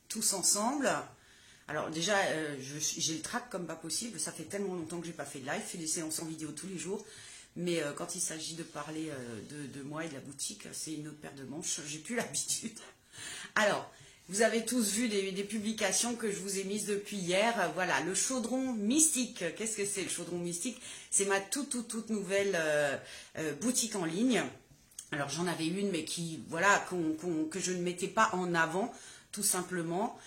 tous ensemble. Alors déjà, j'ai le trac comme pas possible. Ça fait tellement longtemps que j'ai pas fait de live. Je fais des séances en vidéo tous les jours. Mais quand il s'agit de parler de moi et de la boutique, c'est une autre paire de manches. J'ai plus l'habitude. Alors, vous avez tous vu des publications que je vous ai mises depuis hier. Voilà, le chaudron mystique. Qu'est-ce que c'est le chaudron mystique? C'est ma toute nouvelle boutique en ligne. Alors j'en avais une, mais qui, voilà, que je ne mettais pas en avant, tout simplement.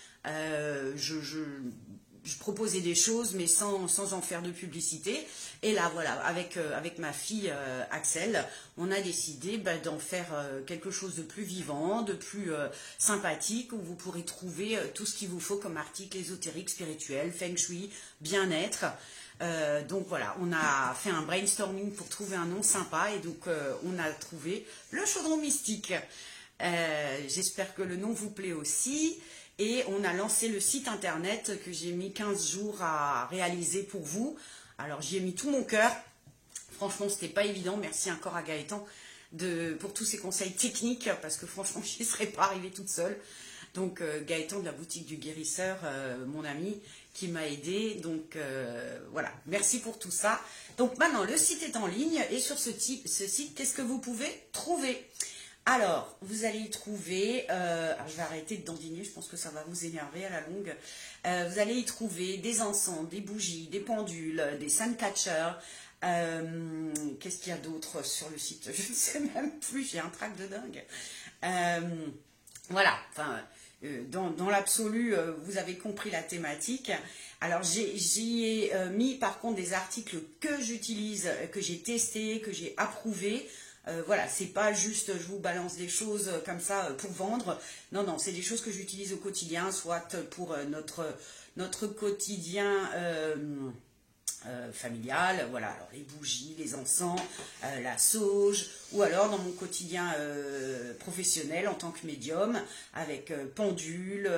Je proposais des choses, mais sans en faire de publicité. Et là, voilà, avec ma fille Axel, on a décidé d'en faire quelque chose de plus vivant, de plus sympathique, où vous pourrez trouver tout ce qu'il vous faut comme article ésotérique, spirituel, feng shui, bien-être. Donc voilà, on a fait un brainstorming pour trouver un nom sympa, et donc on a trouvé le chaudron mystique. J'espère que le nom vous plaît aussi. Et on a lancé le site internet que j'ai mis 15 jours à réaliser pour vous. Alors j'y ai mis tout mon cœur. Franchement, c'était pas évident. Merci encore à Gaëtan pour tous ses conseils techniques, parce que franchement, je n'y serais pas arrivée toute seule. Donc Gaëtan de la boutique du guérisseur, mon ami, qui m'a aidé. Donc voilà, merci pour tout ça. Donc maintenant, le site est en ligne, et sur ce site, qu'est-ce que vous pouvez trouver? Alors, vous allez y trouver, alors je vais arrêter de dandiner, je pense que ça va vous énerver à la longue. Vous allez y trouver des encens, des bougies, des pendules, des suncatchers. Qu'est-ce qu'il y a d'autre sur le site? Je ne sais même plus, j'ai un trac de dingue. Voilà, enfin, dans l'absolu, vous avez compris la thématique. Alors, j'y ai mis par contre des articles que j'utilise, que j'ai testés, que j'ai approuvés. Voilà, c'est pas juste je vous balance des choses comme ça pour vendre. Non, non, c'est des choses que j'utilise au quotidien, soit pour notre quotidien familial, voilà, alors les bougies, les encens, la sauge, ou alors dans mon quotidien professionnel en tant que médium, avec pendule,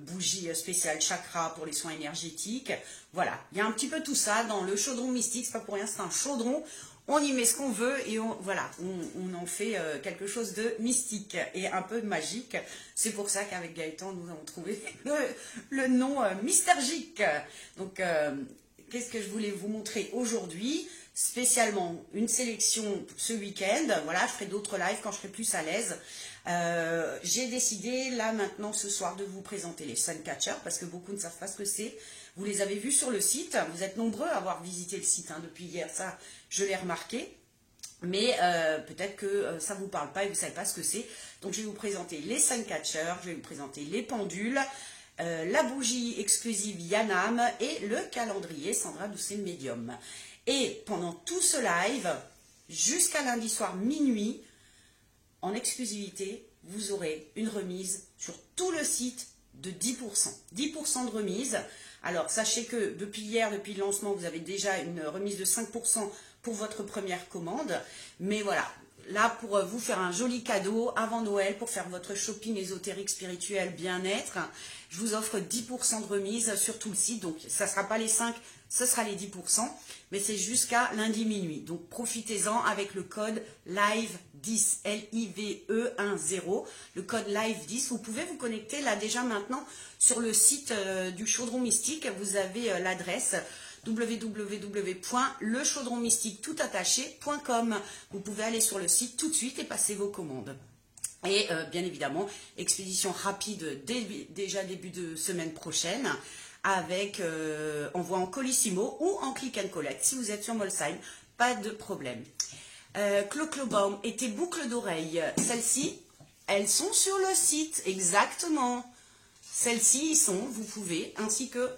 bougies spéciales chakra pour les soins énergétiques. Voilà, il y a un petit peu tout ça dans le chaudron mystique, c'est pas pour rien, c'est un chaudron. On y met ce qu'on veut, et voilà, on en fait quelque chose de mystique et un peu magique. C'est pour ça qu'avec Gaëtan, nous avons trouvé le nom Mystergique. Donc, qu'est-ce que je voulais vous montrer aujourd'hui? Spécialement une sélection ce week-end. Voilà, je ferai d'autres lives quand je serai plus à l'aise. J'ai décidé, là, maintenant, ce soir, de vous présenter les Suncatchers, parce que beaucoup ne savent pas ce que c'est. Vous les avez vus sur le site. Vous êtes nombreux à avoir visité le site depuis hier, ça, je l'ai remarqué. Mais peut-être que ça ne vous parle pas et vous ne savez pas ce que c'est. Donc, je vais vous présenter les Suncatchers, je vais vous présenter les pendules, la bougie exclusive Yanam et le calendrier Sandra Doucet Medium. Et pendant tout ce live, jusqu'à lundi soir minuit, en exclusivité, vous aurez une remise sur tout le site de 10%. 10% de remise. Alors, sachez que depuis hier, depuis le lancement, vous avez déjà une remise de 5% pour votre première commande. Mais voilà, là, pour vous faire un joli cadeau avant Noël, pour faire votre shopping ésotérique, spirituel, bien-être, je vous offre 10% de remise sur tout le site. Donc, ça ne sera pas les 5, ce sera les 10%, mais c'est jusqu'à lundi minuit. Donc, profitez-en avec le code LIVE10, L-I-V-E-1-0, le code LIVE10. Vous pouvez vous connecter là déjà maintenant sur le site du Chaudron Mystique. Vous avez l'adresse www.lechaudronmystique.com. Vous pouvez aller sur le site tout de suite et passer vos commandes. Et bien évidemment, expédition rapide déjà début de semaine prochaine, avec envoi en Colissimo ou en Click and Collect. Si vous êtes sur Molsheim, pas de problème. Clo-Clo-Baum et tes boucles d'oreilles, celles-ci, elles sont sur le site, exactement. Celles-ci y sont, vous pouvez, ainsi que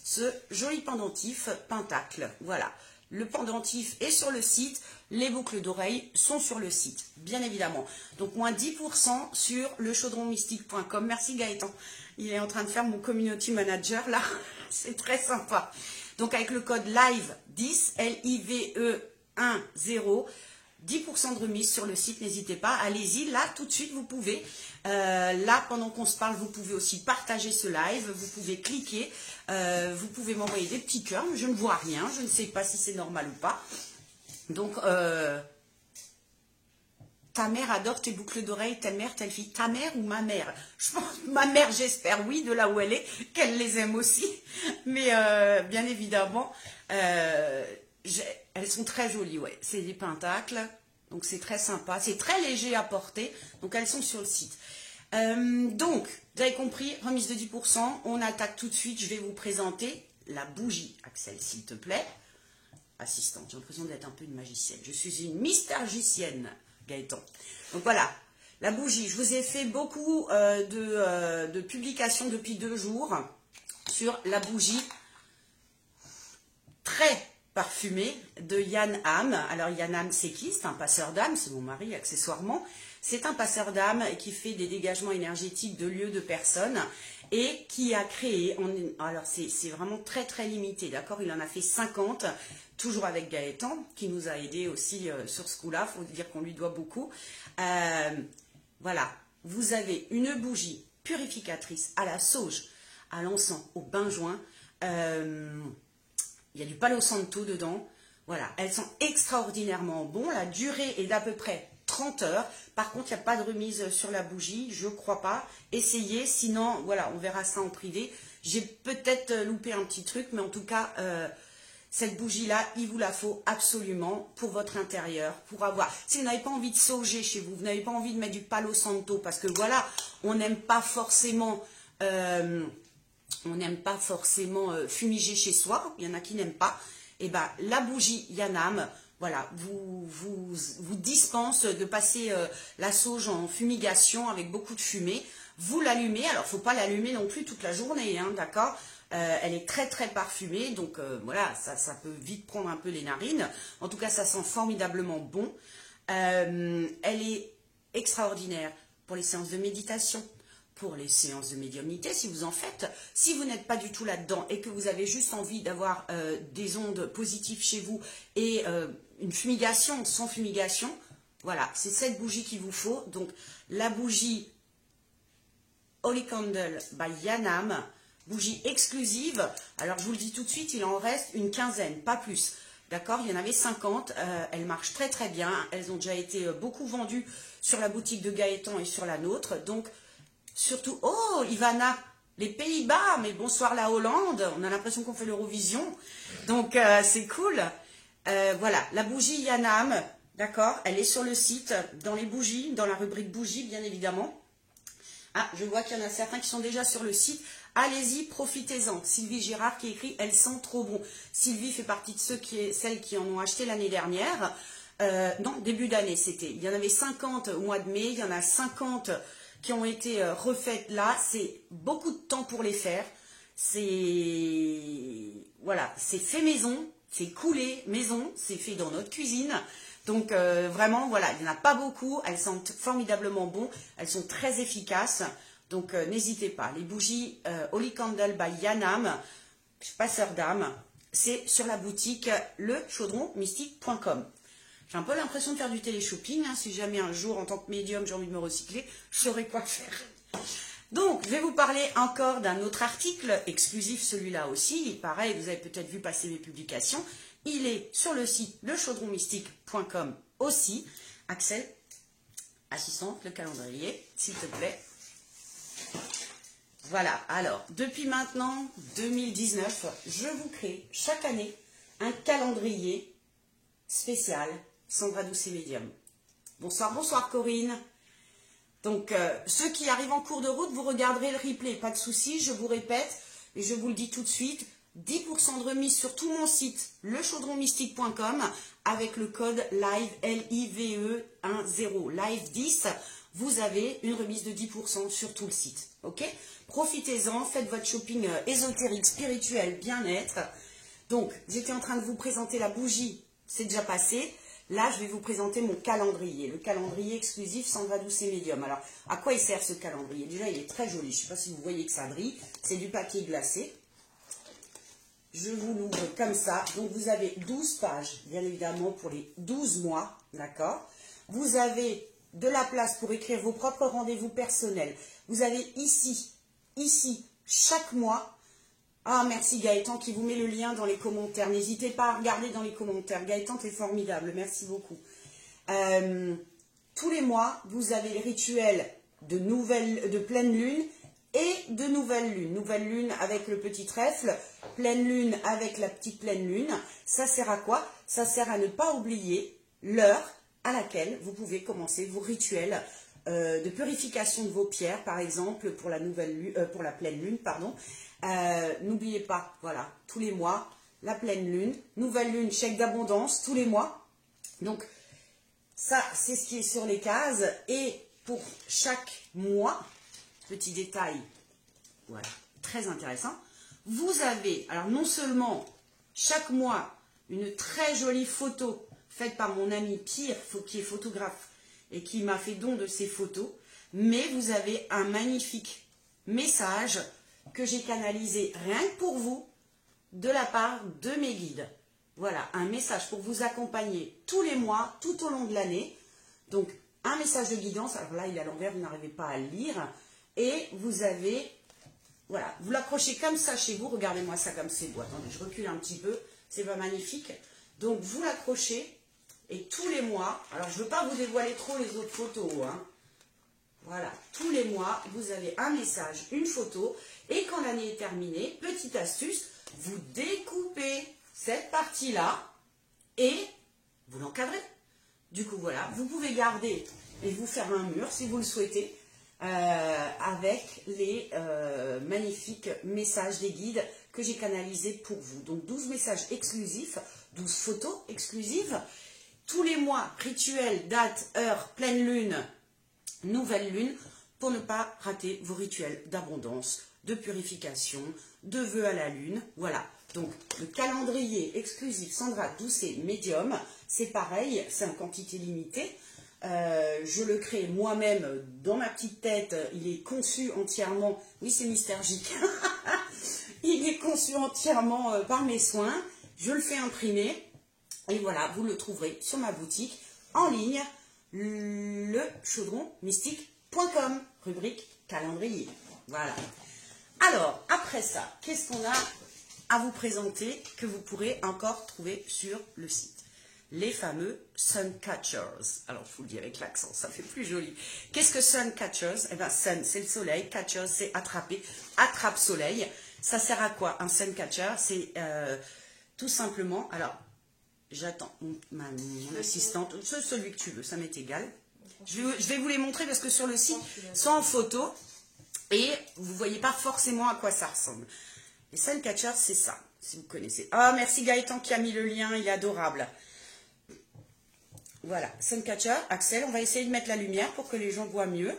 ce joli pendentif pentacle. Voilà, le pendentif est sur le site, les boucles d'oreilles sont sur le site, bien évidemment. Donc, moins 10% sur lechaudronmystique.com. Merci Gaëtan, il est en train de faire mon community manager, là, c'est très sympa. Donc, avec le code LIVE10, L-I-V-E-1-0, 10% de remise sur le site, n'hésitez pas, allez-y, là, tout de suite, vous pouvez. Là, pendant qu'on se parle, vous pouvez aussi partager ce live, vous pouvez cliquer, vous pouvez m'envoyer des petits cœurs, je ne vois rien, je ne sais pas si c'est normal ou pas. Donc, ta mère adore tes boucles d'oreilles, telle mère, telle fille. Ta mère ou ma mère? Je pense, ma mère, j'espère, oui, de là où elle est, qu'elle les aime aussi. Mais bien évidemment, elles sont très jolies, ouais. C'est des pentacles, donc c'est très sympa. C'est très léger à porter, donc elles sont sur le site. Donc, vous avez compris, remise de 10%. On attaque tout de suite. Je vais vous présenter la bougie, Axel, s'il te plaît. Assistante, j'ai l'impression d'être un peu une magicienne. Je suis une mystagicienne, Gaëtan. Donc voilà, la bougie. Je vous ai fait beaucoup de publications depuis 2 jours sur la bougie très parfumée de Yann Ham. Alors Yann Ham, c'est qui? C'est un passeur d'âme, c'est mon mari accessoirement. C'est un passeur d'âme qui fait des dégagements énergétiques de lieux, de personnes et qui a créé, alors c'est vraiment très très limité, d'accord? Il en a fait 50, toujours avec Gaëtan, qui nous a aidés aussi sur ce coup-là, il faut dire qu'on lui doit beaucoup. Voilà, vous avez une bougie purificatrice à la sauge, à l'encens, au benjoin, il y a du Palo Santo dedans, voilà, elles sont extraordinairement bonnes, la durée est d'à peu près 30 heures. Par contre, il n'y a pas de remise sur la bougie, je ne crois pas. Essayez, sinon, voilà, on verra ça en privé. J'ai peut-être loupé un petit truc, mais en tout cas, cette bougie-là, il vous la faut absolument pour votre intérieur, pour avoir... Si vous n'avez pas envie de sauger chez vous, vous n'avez pas envie de mettre du Palo Santo, parce que voilà, on n'aime pas forcément... fumiger chez soi, il y en a qui n'aiment pas. Et ben la bougie Yann Ham, voilà, vous dispense de passer la sauge en fumigation avec beaucoup de fumée. Vous l'allumez, alors il ne faut pas l'allumer non plus toute la journée, hein, d'accord? Elle est très très parfumée, donc voilà, ça peut vite prendre un peu les narines. En tout cas, ça sent formidablement bon. Elle est extraordinaire pour les séances de méditation, pour les séances de médiumnité, si vous en faites. Si vous n'êtes pas du tout là-dedans et que vous avez juste envie d'avoir des ondes positives chez vous et une fumigation sans fumigation, voilà, c'est cette bougie qu'il vous faut. Donc, la bougie Holy Candle by Yann Ham, bougie exclusive. Alors, je vous le dis tout de suite, il en reste une quinzaine, pas plus. D'accord, il y en avait 50, elles marchent très très bien. Elles ont déjà été beaucoup vendues sur la boutique de Gaëtan et sur la nôtre. Donc, surtout, oh, Ivana, les Pays-Bas, mais bonsoir la Hollande, on a l'impression qu'on fait l'Eurovision, donc c'est cool. Voilà, la bougie Yann Ham, d'accord, elle est sur le site, dans les bougies, dans la rubrique bougies, bien évidemment. Ah, je vois qu'il y en a certains qui sont déjà sur le site. Allez-y, profitez-en. Sylvie Girard qui écrit « Elles sentent trop bon ». Sylvie fait partie de celles qui en ont acheté l'année dernière. Non, début d'année, c'était. Il y en avait 50 au mois de mai, il y en a 50 qui ont été refaites là. C'est beaucoup de temps pour les faire. C'est voilà, c'est fait maison, c'est coulé maison, c'est fait dans notre cuisine. Donc vraiment, voilà, il n'y en a pas beaucoup. Elles sentent formidablement bon. Elles sont très efficaces. Donc n'hésitez pas. Les bougies Holy Candle by Yann Ham, passeur d'âme, c'est sur la boutique lechaudronmystique.com. J'ai un peu l'impression de faire du télé-shopping. Hein. Si jamais un jour, en tant que médium, j'ai envie de me recycler, je saurais quoi faire. Donc, je vais vous parler encore d'un autre article, exclusif celui-là aussi. Pareil, vous avez peut-être vu passer mes publications. Il est sur le site lechaudronmystique.com aussi. Axel, assistante, le calendrier, s'il te plaît. Voilà, alors, depuis maintenant 2019, je vous crée chaque année un calendrier spécial Sandra Douce et Médium. Bonsoir, bonsoir Corinne. Donc, ceux qui arrivent en cours de route, vous regarderez le replay, pas de souci, je vous répète, et je vous le dis tout de suite, 10% de remise sur tout mon site, lechaudronmystique.com, avec le code LIVE, L-I-V-E 10, LIVE 10, vous avez une remise de 10% sur tout le site, ok? Profitez-en, faites votre shopping ésotérique, spirituel, bien-être. Donc, j'étais en train de vous présenter la bougie, c'est déjà passé. Là, je vais vous présenter mon calendrier, le calendrier exclusif Sandra Douce et Médium. Alors, à quoi il sert ce calendrier? Déjà, il est très joli. Je ne sais pas si vous voyez que ça brille. C'est du papier glacé. Je vous l'ouvre comme ça. Donc, vous avez 12 pages, bien évidemment, pour les 12 mois. D'accord? Vous avez de la place pour écrire vos propres rendez-vous personnels. Vous avez ici, chaque mois. Ah, merci Gaëtan qui vous met le lien dans les commentaires. N'hésitez pas à regarder dans les commentaires. Gaëtan, t'es formidable. Merci beaucoup. tous les mois, vous avez le rituel de pleine lune et de nouvelle lune. Nouvelle lune avec le petit trèfle, pleine lune avec la petite pleine lune. Ça sert à quoi? Ça sert à ne pas oublier l'heure à laquelle vous pouvez commencer vos rituels de purification de vos pierres, par exemple, pour la pour la pleine lune, pardon. N'oubliez pas, voilà, tous les mois, la pleine lune, nouvelle lune, chèque d'abondance, tous les mois. Donc, ça, c'est ce qui est sur les cases. Et pour chaque mois, petit détail, voilà, très intéressant, vous avez, alors non seulement chaque mois, une très jolie photo faite par mon ami Pierre, qui est photographe et qui m'a fait don de ces photos, mais vous avez un magnifique message que j'ai canalisé rien que pour vous, de la part de mes guides. Voilà, un message pour vous accompagner tous les mois, tout au long de l'année. Donc, un message de guidance. Alors là, il est à l'envers, vous n'arrivez pas à le lire. Et vous avez, voilà, vous l'accrochez comme ça chez vous. Regardez-moi ça comme c'est beau. Attendez, je recule un petit peu. C'est pas magnifique. Donc, vous l'accrochez. Et tous les mois, alors je ne veux pas vous dévoiler trop les autres photos, hein. Voilà, tous les mois, vous avez un message, une photo. Et quand l'année est terminée, petite astuce, vous découpez cette partie-là et vous l'encadrez. Du coup, voilà, vous pouvez garder et vous faire un mur si vous le souhaitez avec les magnifiques messages des guides que j'ai canalisés pour vous. Donc, 12 messages exclusifs, 12 photos exclusives. Tous les mois, rituel, date, heure, pleine lune, nouvelle lune, pour ne pas rater vos rituels d'abondance, de purification, de vœux à la lune. Voilà. Donc, le calendrier exclusif Sandra Doucet Médium, c'est pareil, c'est en quantité limitée. Je le crée moi-même dans ma petite tête. Il est conçu entièrement, oui c'est Mister J, il est conçu entièrement par mes soins. Je le fais imprimer et voilà, vous le trouverez sur ma boutique en ligne, lechaudronmystique.com, rubrique calendrier. Voilà. Alors, après ça, qu'est-ce qu'on a à vous présenter que vous pourrez encore trouver sur le site? Les fameux Sun Catchers. Alors, je vous le dis avec l'accent, ça fait plus joli. Qu'est-ce que Sun Catchers? Eh bien, Sun, c'est le soleil. Catchers, c'est attraper. Attrape-soleil. Ça sert à quoi, un Sun Catcher? C'est tout simplement... Alors, j'attends mon assistante. Celui que tu veux, ça m'est égal. Je vais vous les montrer parce que sur le site, sont en photo. Et vous ne voyez pas forcément à quoi ça ressemble. Les Sun Catchers, c'est ça, si vous connaissez. Ah, merci Gaëtan qui a mis le lien, il est adorable. Voilà, Sun Catcher. Axel, on va essayer de mettre la lumière pour que les gens voient mieux.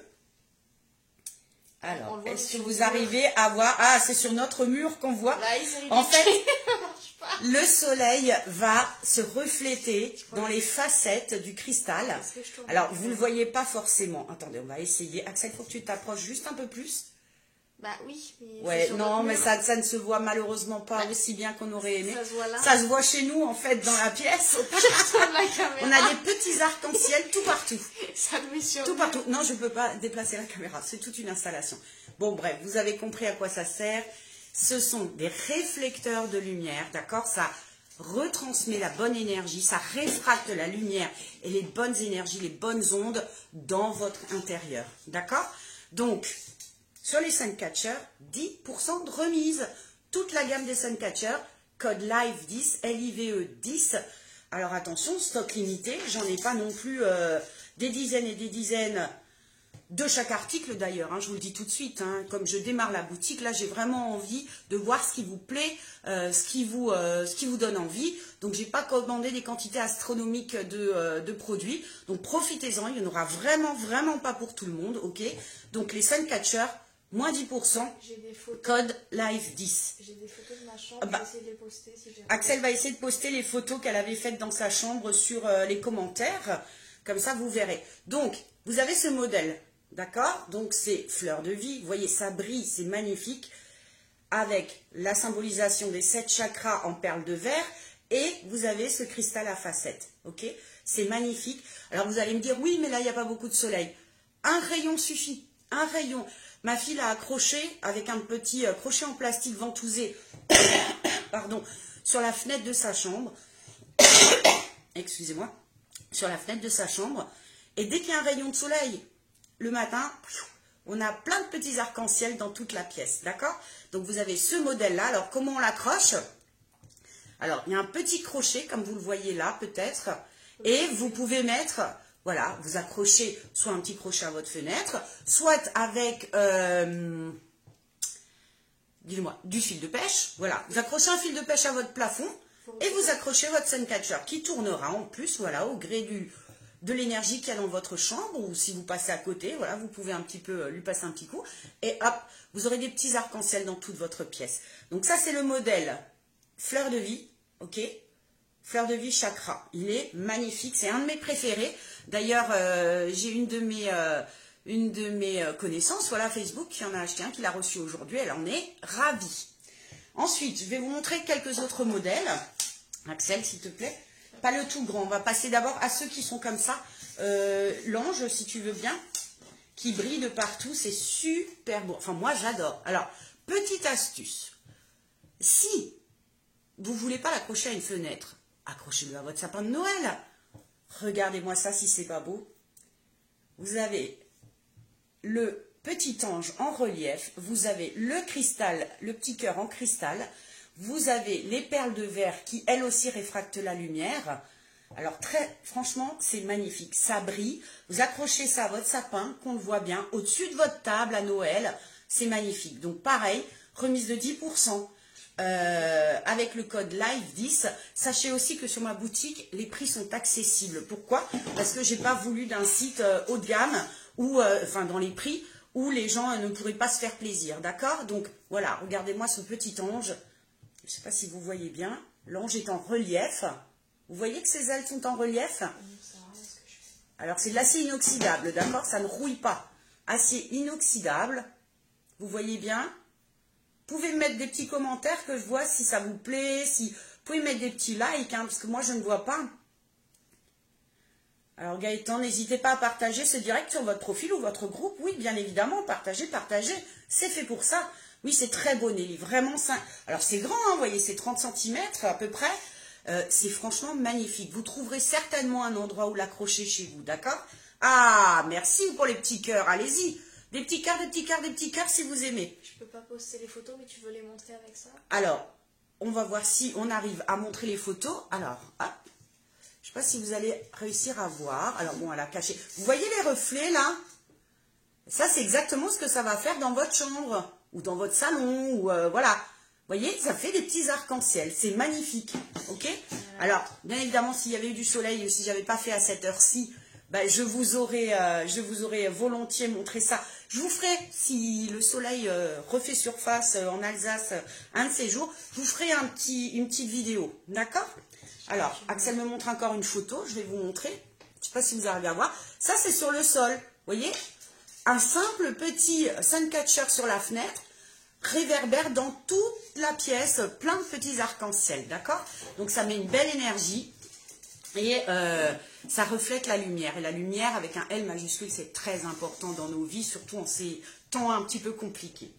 Alors, est-ce que vous arrivez à voir? Ah, c'est sur notre mur qu'on voit. Là, en fait, le soleil va se refléter dans les facettes du cristal. Alors, vous ne le voyez pas forcément. Attendez, on va essayer. Axel, il faut que tu t'approches juste un peu plus. Bah oui, mais ouais, non, mais ça ne se voit malheureusement pas aussi bien qu'on aurait aimé. Ça se voit là. Ça se voit chez nous, en fait, dans la pièce. On a des petits arcs-en-ciel tout partout. Ça me met sur tout partout. Non, je ne peux pas déplacer la caméra. C'est toute une installation. Bon, bref, vous avez compris à quoi ça sert. Ce sont des réflecteurs de lumière, d'accord? Ça retransmet la bonne énergie, ça réfracte la lumière et les bonnes énergies, les bonnes ondes dans votre intérieur, d'accord? Donc, sur les Suncatchers, 10% de remise. Toute la gamme des Suncatchers, code LIVE 10, LIVE 10. Alors attention, stock limité, j'en ai pas non plus des dizaines et des dizaines de chaque article d'ailleurs, hein, je vous le dis tout de suite, hein, comme je démarre la boutique, là j'ai vraiment envie de voir ce qui vous plaît, ce qui vous donne envie. Donc j'ai pas commandé des quantités astronomiques de produits, donc profitez-en, il n'y en aura vraiment pas pour tout le monde, ok? Donc les Suncatchers, moins 10%, code LIVE 10. J'ai des photos de ma chambre, je vais essayer de les poster. Si Axel va essayer de poster les photos qu'elle avait faites dans sa chambre sur les commentaires, comme ça vous verrez. Donc, vous avez ce modèle, d'accord? Donc c'est fleur de vie, vous voyez ça brille, c'est magnifique, avec la symbolisation des 7 chakras en perles de verre, et vous avez ce cristal à facettes, ok? C'est magnifique. Alors vous allez me dire, oui mais là il n'y a pas beaucoup de soleil. Un rayon suffit, un rayon. Ma fille l'a accroché avec un petit crochet en plastique ventousé pardon, sur la fenêtre de sa chambre. Excusez-moi. Sur la fenêtre de sa chambre. Et dès qu'il y a un rayon de soleil, le matin, on a plein de petits arcs-en-ciel dans toute la pièce, d'accord? Donc vous avez ce modèle-là. Alors comment on l'accroche? Alors il y a un petit crochet, comme vous le voyez là peut-être, et vous pouvez mettre, voilà, vous accrochez soit un petit crochet à votre fenêtre, soit avec, dis-moi, du fil de pêche. Voilà, vous accrochez un fil de pêche à votre plafond et vous accrochez votre Suncatcher qui tournera en plus, voilà, au gré de l'énergie qu'il y a dans votre chambre, ou si vous passez à côté, voilà, vous pouvez un petit peu lui passer un petit coup, et hop, vous aurez des petits arcs-en-ciel dans toute votre pièce. Donc ça, c'est le modèle fleur de vie, ok? Fleur de vie chakra. Il est magnifique, c'est un de mes préférés. D'ailleurs, j'ai une de mes connaissances, voilà, Facebook, qui en a acheté un, qui l'a reçu aujourd'hui, elle en est ravie. Ensuite, je vais vous montrer quelques autres modèles. Axel, s'il te plaît. Pas le tout grand, on va passer d'abord à ceux qui sont comme ça. L'ange, si tu veux bien, qui brille de partout, c'est super beau. Enfin, moi, j'adore. Alors, petite astuce. Si vous ne voulez pas l'accrocher à une fenêtre, accrochez-le à votre sapin de Noël. Regardez-moi ça, si c'est pas beau. Vous avez le petit ange en relief, vous avez le cristal, le petit cœur en cristal, vous avez les perles de verre qui, elles aussi, réfractent la lumière. Alors, franchement, c'est magnifique. Ça brille. Vous accrochez ça à votre sapin, qu'on le voit bien, au-dessus de votre table à Noël. C'est magnifique. Donc, pareil, remise de 10%. Avec le code LIVE10. Sachez aussi que sur ma boutique, les prix sont accessibles. Pourquoi? Parce que j'ai pas voulu d'un site haut de gamme, ou enfin dans les prix, où les gens ne pourraient pas se faire plaisir. D'accord? Donc, voilà, regardez-moi ce petit ange. Je ne sais pas si vous voyez bien. L'ange est en relief. Vous voyez que ses ailes sont en relief? Alors, c'est de l'acier inoxydable, d'accord? Ça ne rouille pas. Acier inoxydable. Vous voyez bien? Vous pouvez mettre des petits commentaires que je vois si ça vous plaît. Vous pouvez mettre des petits likes, hein, parce que moi, je ne vois pas. Alors, Gaëtan, n'hésitez pas à partager ce direct sur votre profil ou votre groupe. Oui, bien évidemment, partagez, partagez. C'est fait pour ça. Oui, c'est très beau, Nelly. Vraiment, ça. Alors, c'est grand, hein, vous voyez, c'est 30 cm à peu près. C'est franchement magnifique. Vous trouverez certainement un endroit où l'accrocher chez vous, d'accord? Ah, merci pour les petits cœurs. Allez-y. Des petits cœurs, des petits cœurs, des petits cœurs si vous aimez. Je peux pas poster les photos, mais tu veux les montrer avec ça? Alors, on va voir si on arrive à montrer les photos. Alors, hop. Je ne sais pas si vous allez réussir à voir. Alors, bon, elle a caché. Vous voyez les reflets, là? Ça, c'est exactement ce que ça va faire dans votre chambre. Ou dans votre salon. Ou voilà. Vous voyez, ça fait des petits arcs-en-ciel. C'est magnifique. OK? Alors, bien évidemment, s'il y avait eu du soleil, si je n'avais pas fait à cette heure-ci, ben, je vous aurais volontiers montré ça. Je vous ferai, si le soleil refait surface en Alsace un de ces jours, je vous ferai une petite vidéo. D'accord? Alors, Axel me montre encore une photo. Je vais vous montrer. Je ne sais pas si vous arrivez à voir. Ça, c'est sur le sol. Vous voyez? Un simple petit Suncatcher sur la fenêtre réverbère dans toute la pièce, plein de petits arcs-en-ciel. D'accord? Donc, ça met une belle énergie. Et ça reflète la lumière. Et la lumière, avec un L majuscule, c'est très important dans nos vies, surtout en ces temps un petit peu compliqués.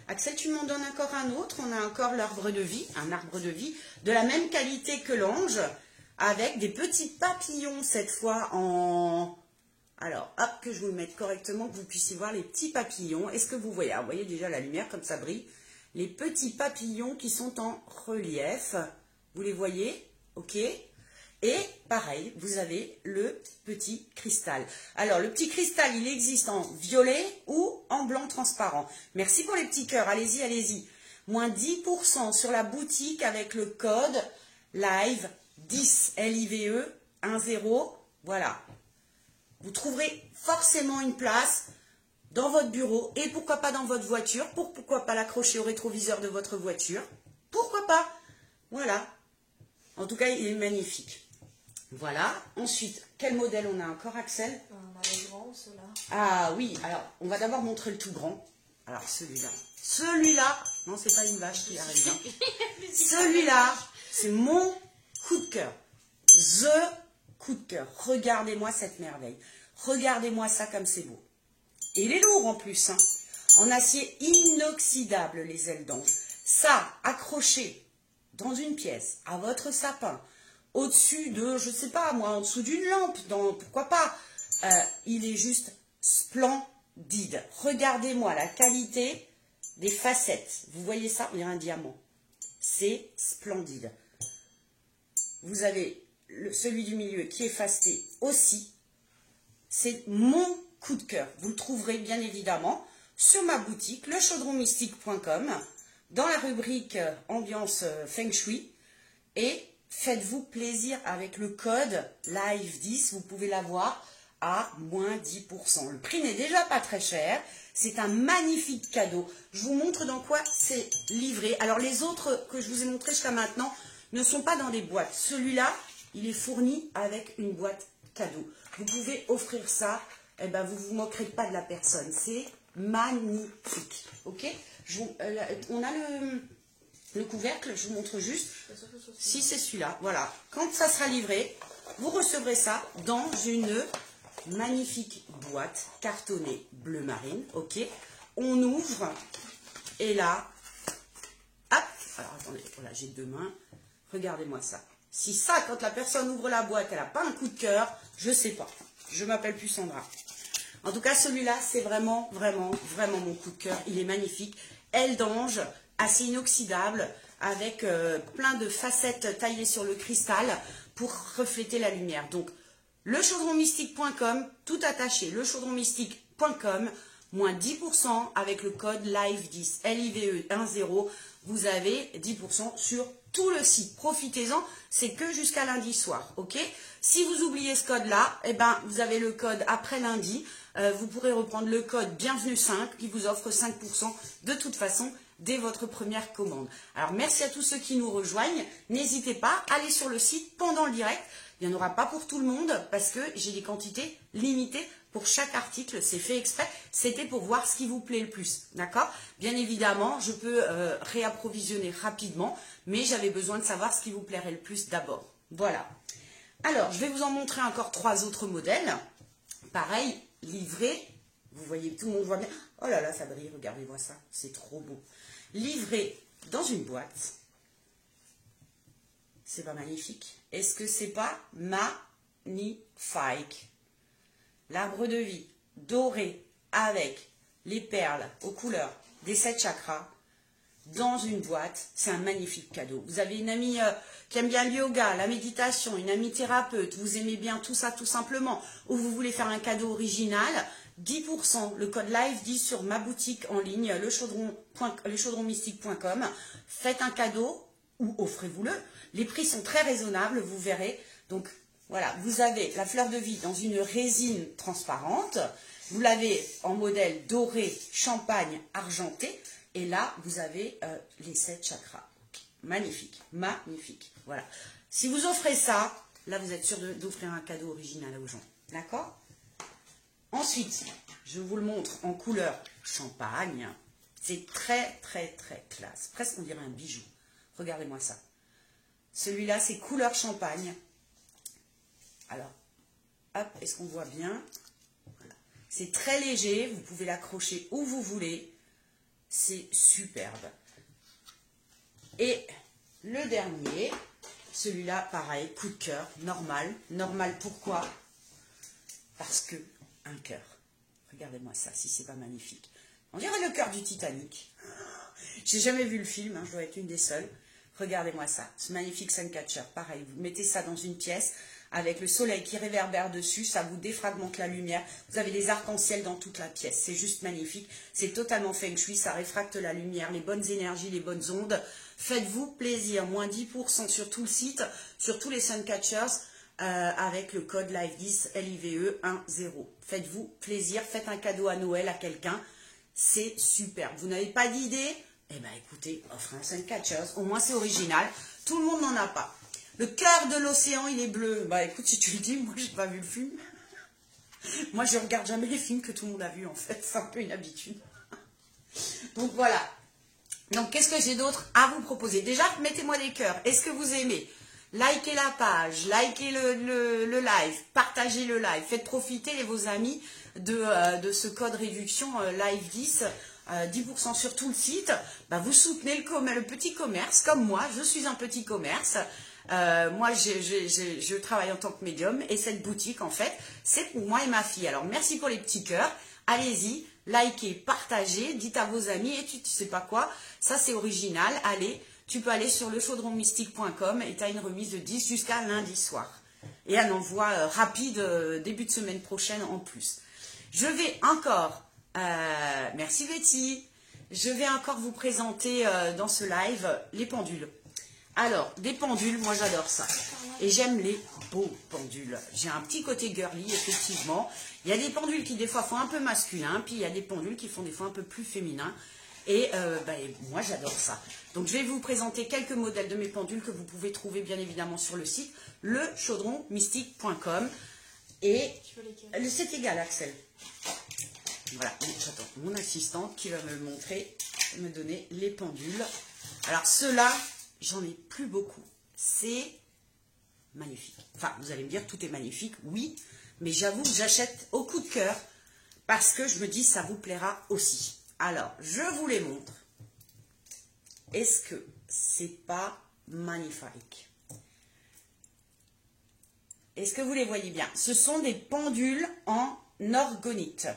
Axel, tu m'en donnes encore un autre. On a encore l'arbre de vie, un arbre de vie, de la même qualité que l'ange, avec des petits papillons, cette fois en... Alors, hop, que je vous le mette correctement, que vous puissiez voir les petits papillons. Est-ce que vous voyez? Vous voyez déjà la lumière, comme ça brille. Les petits papillons qui sont en relief. Vous les voyez? Ok. Et pareil, vous avez le petit cristal. Alors, le petit cristal, il existe en violet ou en blanc transparent. Merci pour les petits cœurs, allez-y, allez-y. Moins 10% sur la boutique avec le code LIVE10, L-I-V-E, 10, voilà. Vous trouverez forcément une place dans votre bureau et pourquoi pas dans votre voiture, pourquoi pas l'accrocher au rétroviseur de votre voiture, pourquoi pas, voilà. En tout cas, il est magnifique. Voilà. Ensuite, quel modèle on a encore, Axel? On a les grands, ceux-là. Ah oui, alors, on va d'abord montrer le tout grand. Alors, celui-là. Celui-là, non, c'est pas une vache qui arrive. Hein. Celui-là, c'est mon coup de cœur. The coup de cœur. Regardez-moi cette merveille. Regardez-moi ça comme c'est beau. Et il est lourd en plus. Hein. En acier inoxydable, les ailes d'ange. Ça, accroché dans une pièce, à votre sapin, au-dessus de, je sais pas moi, en dessous d'une lampe, pourquoi pas, il est juste splendide. Regardez-moi la qualité des facettes. Vous voyez ça? On dirait un diamant. C'est splendide. Vous avez celui du milieu qui est faceté aussi. C'est mon coup de cœur. Vous le trouverez bien évidemment sur ma boutique, lechaudronmystique.com, dans la rubrique ambiance Feng Shui. Et faites-vous plaisir avec le code LIVE10. Vous pouvez l'avoir à moins 10%. Le prix n'est déjà pas très cher. C'est un magnifique cadeau. Je vous montre dans quoi c'est livré. Alors les autres que je vous ai montrés jusqu'à maintenant ne sont pas dans des boîtes. Celui-là, il est fourni avec une boîte cadeau. Vous pouvez offrir ça. Eh ben, vous ne vous moquerez pas de la personne. C'est magnifique. Ok? On a le couvercle, je vous montre juste. Si c'est celui-là, voilà. Quand ça sera livré, vous recevrez ça dans une magnifique boîte cartonnée bleu marine. Ok? On ouvre et là, hop. Alors attendez, voilà, j'ai deux mains. Regardez-moi ça. Si ça, quand la personne ouvre la boîte, elle n'a pas un coup de cœur, je ne sais pas. Je m'appelle plus Sandra. En tout cas, celui-là, c'est vraiment, vraiment, vraiment mon coup de cœur. Il est magnifique. Aile d'ange, assez inoxydable, avec plein de facettes taillées sur le cristal pour refléter la lumière. Donc, lechaudronmystique.com, tout attaché, lechaudronmystique.com, moins 10% avec le code LIVE10, LIVE10. Vous avez 10% sur tout le site. Profitez-en, c'est que jusqu'à lundi soir, ok? Si vous oubliez ce code-là, eh ben, vous avez le code après lundi. Vous pourrez reprendre le code bienvenue 5 qui vous offre 5% de toute façon dès votre première commande. Alors, merci à tous ceux qui nous rejoignent. N'hésitez pas, allez sur le site pendant le direct. Il n'y en aura pas pour tout le monde parce que j'ai des quantités limitées pour chaque article. C'est fait exprès. C'était pour voir ce qui vous plaît le plus. D'accord? Bien évidemment, je peux réapprovisionner rapidement, mais j'avais besoin de savoir ce qui vous plairait le plus d'abord. Voilà. Alors, je vais vous en montrer encore 3 autres modèles. Pareil, livré. Vous voyez, tout le monde voit bien. Oh là là, ça brille. Regardez-moi ça. C'est trop beau. Livré dans une boîte. C'est pas magnifique? Est-ce que c'est pas magnifique? L'arbre de vie doré avec les perles aux couleurs des 7 chakras dans une boîte, c'est un magnifique cadeau. Vous avez une amie qui aime bien le yoga, la méditation, une amie thérapeute, vous aimez bien tout ça tout simplement, ou vous voulez faire un cadeau original, 10%, le code LIVE10 sur ma boutique en ligne, lechaudronmystique.com. Faites un cadeau ou offrez-vous-le. Les prix sont très raisonnables, vous verrez. Donc voilà, vous avez la fleur de vie dans une résine transparente. Vous l'avez en modèle doré, champagne, argenté. Et là, vous avez les 7 chakras. Magnifique, magnifique. Voilà. Si vous offrez ça, là, vous êtes sûr d'offrir un cadeau original aux gens. D'accord? Ensuite, je vous le montre en couleur champagne. C'est très, très, très classe. Presque, on dirait un bijou. Regardez-moi ça. Celui-là, c'est couleur champagne. Alors, hop, est-ce qu'on voit bien? Voilà. C'est très léger. Vous pouvez l'accrocher où vous voulez. C'est superbe. Et le dernier, celui-là, pareil, coup de cœur, normal. Normal, pourquoi? Parce que un cœur. Regardez-moi ça, si c'est pas magnifique. On dirait le cœur du Titanic. J'ai jamais vu le film, hein, je dois être une des seules. Regardez-moi ça, ce magnifique Suncatcher. Pareil, vous mettez ça dans une pièce avec le soleil qui réverbère dessus, ça vous défragmente la lumière. Vous avez des arcs-en-ciel dans toute la pièce. C'est juste magnifique. C'est totalement Feng Shui, ça réfracte la lumière, les bonnes énergies, les bonnes ondes. Faites-vous plaisir, moins 10% sur tout le site, sur tous les Suncatchers, avec le code LIVE10, LIVE10. Faites-vous plaisir, faites un cadeau à Noël à quelqu'un. C'est super. Vous n'avez pas d'idée? Eh bien, écoutez, offrez un Suncatchers. Au moins, c'est original. Tout le monde n'en a pas. Le cœur de l'océan, il est bleu. Bah, écoute, si tu le dis, moi, j'ai pas vu le film. Moi, je regarde jamais les films que tout le monde a vus, en fait. C'est un peu une habitude. Donc, voilà. Donc, qu'est-ce que j'ai d'autre à vous proposer? Déjà, mettez-moi des cœurs. Est-ce que vous aimez? Likez la page, likez le live, partagez le live. Faites profiter vos amis de ce code réduction LIVE10. 10% sur tout le site, bah vous soutenez le petit commerce, comme moi, je suis un petit commerce, Moi, je travaille en tant que médium et cette boutique, en fait, c'est pour moi et ma fille. Alors, merci pour les petits cœurs. Allez-y, likez, partagez, dites à vos amis et tu sais pas quoi. Ça, c'est original. Allez, tu peux aller sur lechaudronmystique.com et tu as une remise de 10 jusqu'à lundi soir. Et un envoi rapide début de semaine prochaine en plus. Je vais encore, merci Betty, je vais encore vous présenter dans ce live les pendules. Alors, des pendules, moi j'adore ça. Et j'aime les beaux pendules. J'ai un petit côté girly, effectivement. Il y a des pendules qui des fois font un peu masculin, puis il y a des pendules qui font des fois un peu plus féminin. Et moi j'adore ça. Donc je vais vous présenter quelques modèles de mes pendules que vous pouvez trouver bien évidemment sur le site lechaudronmystique.com. Et c'est égal Axel. Voilà, j'attends mon assistante qui va me montrer, me donner les pendules. Alors ceux-là, j'en ai plus beaucoup. C'est magnifique. Enfin, vous allez me dire, tout est magnifique, oui. Mais j'avoue que j'achète au coup de cœur parce que je me dis, ça vous plaira aussi. Alors, je vous les montre. Est-ce que c'est pas magnifique? Est-ce que vous les voyez bien? Ce sont des pendules en orgonite.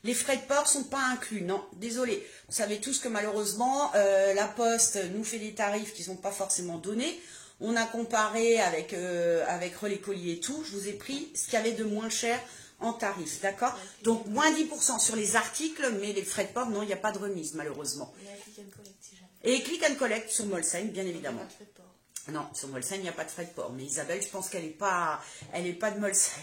Les frais de port ne sont pas inclus, non, désolé. Vous savez tous que malheureusement, la Poste nous fait des tarifs qui ne sont pas forcément donnés. On a comparé avec Relais Colis et tout. Je vous ai pris ce qu'il y avait de moins cher en tarif, d'accord? Donc, moins 10% sur les articles, mais les frais de port, non, il n'y a pas de remise, malheureusement. Et click and collect sur Molsheim, bien évidemment. Non, sur Molsheim, il n'y a pas de frais de port. Mais Isabelle, je pense qu'elle n'est pas de Molsheim.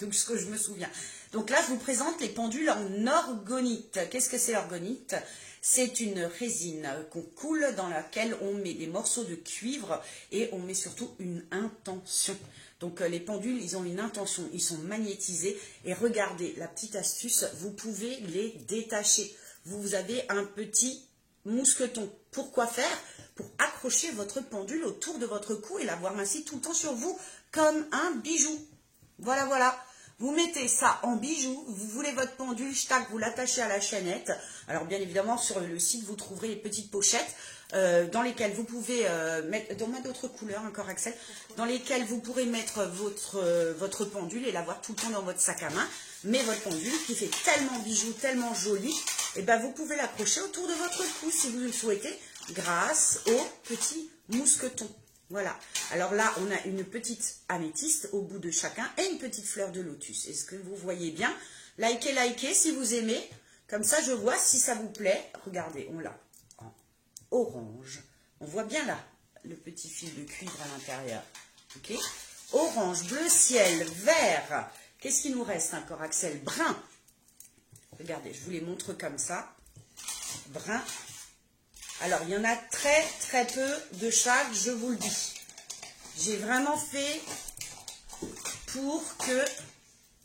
Donc, ce que je me souviens. Donc là, je vous présente les pendules en orgonite. Qu'est-ce que c'est l'orgonite? C'est une résine qu'on coule dans laquelle on met des morceaux de cuivre et on met surtout une intention. Donc les pendules, ils ont une intention, ils sont magnétisés. Et regardez, la petite astuce, vous pouvez les détacher. Vous avez un petit mousqueton. Pourquoi faire? Pour accrocher votre pendule autour de votre cou et l'avoir ainsi tout le temps sur vous comme un bijou. Voilà, voilà. Vous mettez ça en bijou, vous voulez votre pendule, vous l'attachez à la chaînette. Alors bien évidemment, sur le site, vous trouverez les petites pochettes dans lesquelles vous pouvez mettre, dans d'autres couleurs encore Axel, dans lesquelles vous pourrez mettre votre pendule et l'avoir tout le temps dans votre sac à main. Mais votre pendule qui fait tellement bijou, tellement joli, et ben vous pouvez l'accrocher autour de votre cou si vous le souhaitez, grâce au petit mousqueton. Voilà. Alors là, on a une petite améthyste au bout de chacun et une petite fleur de lotus. Est-ce que vous voyez bien? Likez, likez si vous aimez. Comme ça, je vois si ça vous plaît. Regardez, on l'a en orange. On voit bien là le petit fil de cuivre à l'intérieur. Ok? Orange, bleu ciel, vert. Qu'est-ce qui nous reste encore, Axel? Brun. Regardez, je vous les montre comme ça. Brun. Alors, il y en a très, très peu de chaque, je vous le dis. J'ai vraiment fait pour que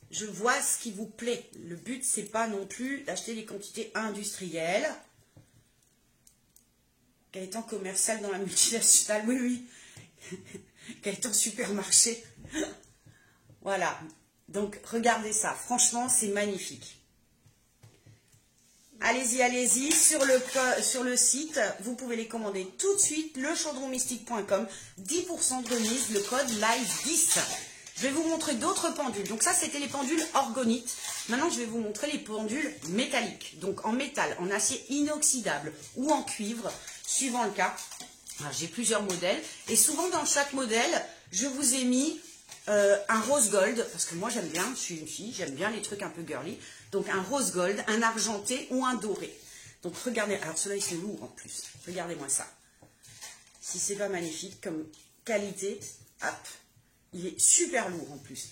je vois ce qui vous plaît. Le but, c'est pas non plus d'acheter des quantités industrielles. Gaëtan commercial dans la multinationale, oui, oui. Gaëtan supermarché. Voilà. Donc, regardez ça. Franchement, c'est magnifique. Allez-y, allez-y, sur le site, vous pouvez les commander tout de suite, lechaudronmystique.com, 10% de remise, le code LIVE10. Je vais vous montrer d'autres pendules. Donc ça, c'était les pendules orgonites. Maintenant, je vais vous montrer les pendules métalliques. Donc en métal, en acier inoxydable ou en cuivre, suivant le cas. J'ai plusieurs modèles. Et souvent, dans chaque modèle, je vous ai mis un rose gold, parce que moi j'aime bien, je suis une fille, j'aime bien les trucs un peu girly. Donc un rose gold, un argenté ou un doré. Donc regardez, alors ceux-là ils sont lourds en plus. Regardez-moi ça. Si c'est pas magnifique comme qualité, hop, il est super lourd en plus.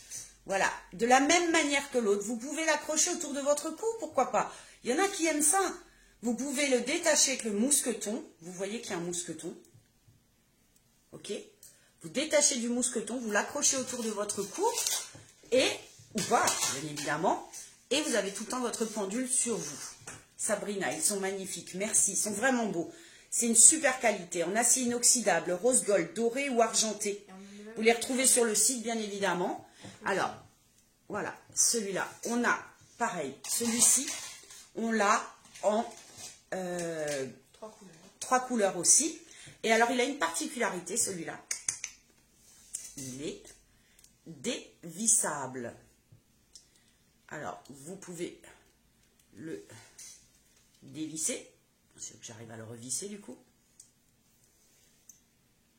Voilà, de la même manière que l'autre, vous pouvez l'accrocher autour de votre cou, pourquoi pas. Il y en a qui aiment ça. Vous pouvez le détacher avec le mousqueton. Vous voyez qu'il y a un mousqueton. Ok? Vous détachez du mousqueton, vous l'accrochez autour de votre cou, et, ou pas, bien évidemment, et vous avez tout le temps votre pendule sur vous. Sabrina, ils sont magnifiques, merci, ils sont vraiment beaux. C'est une super qualité, en acier inoxydable, rose gold, doré ou argenté. Vous les retrouvez sur le site, bien évidemment. Alors, voilà, celui-là, on a, pareil, celui-ci, on l'a en 3 couleurs aussi. Et alors, il a une particularité, celui-là. il est dévissable. Alors, vous pouvez le dévisser. C'est que j'arrive à le revisser du coup.